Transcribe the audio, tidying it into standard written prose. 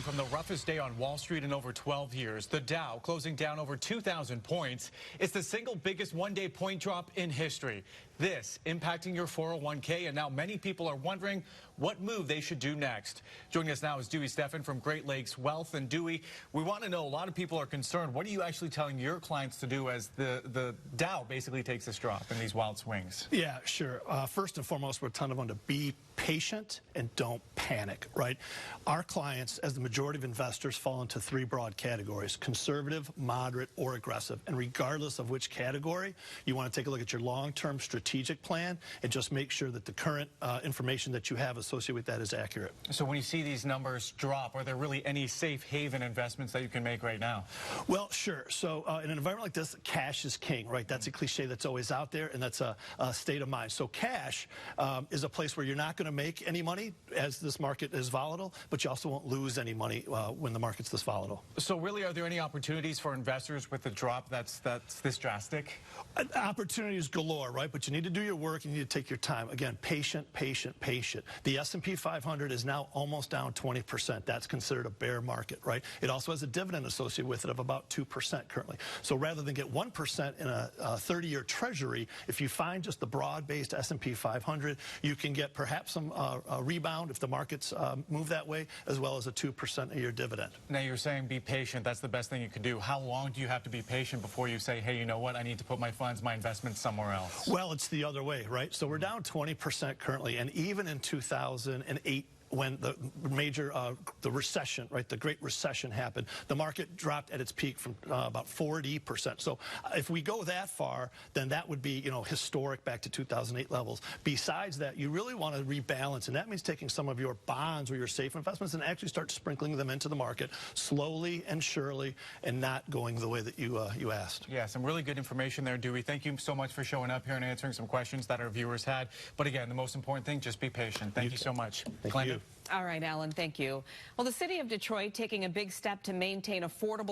morning from the roughest day on Wall Street in over 12 years. The Dow closing down over 2,000 points. It's the single biggest one-day point drop in history. This impacting your 401k, and now many people are wondering what move they should do next. Joining us now is Dewey Steffen from Great Lakes Wealth. And Dewey, we want to know, a lot of people are concerned. What are you actually telling your clients to do as the Dow basically takes this drop in these wild swings? Yeah, sure. First and foremost, we're telling them to be patient and don't panic, right? Our clients, as the majority of investors, fall into three broad categories: conservative, moderate, or aggressive. And regardless of which category, you want to take a look at your long-term strategic plan and just make sure that the current information that you have associated with that is accurate. So when you see these numbers drop, are there really any safe haven investments that you can make right now? Well, sure. So in an environment like this, cash is king, right? That's a cliche that's always out there, and that's a state of mind. So cash is a place where you're not going to make any money as this market is volatile, but you also won't lose any money when the market's this volatile. So really, are there any opportunities for investors with the drop that's this drastic? Opportunities galore, right? But you need to do your work. You need to take your time. Again, patient, patient, patient. The S&P 500 is now almost down 20%. That's considered a bear market, right? It also has a dividend associated with it of about 2% currently. So rather than get 1% in a 30-year treasury, if you find just the broad-based S&P 500, you can get perhaps some rebound if the markets move that way, as well as a 2% a year dividend. Now, you're saying be patient. That's the best thing you can do. How long do you have to be patient before you say, hey, you know what, I need to put my funds, my investments somewhere else? Well, it's the other way, right? So we're down 20% currently, and even in 2008, when the major, the recession, right, the Great Recession happened, the market dropped at its peak from about 40%. So if we go that far, then that would be, historic back to 2008 levels. Besides that, you really want to rebalance, and that means taking some of your bonds or your safe investments and actually start sprinkling them into the market slowly and surely, and not going the way that you asked. Yeah, some really good information there, Dewey. Thank you so much for showing up here and answering some questions that our viewers had. But again, the most important thing, just be patient. Thank you so much. Thank you. All right, Alan, thank you. Well, the city of Detroit taking a big step to maintain affordable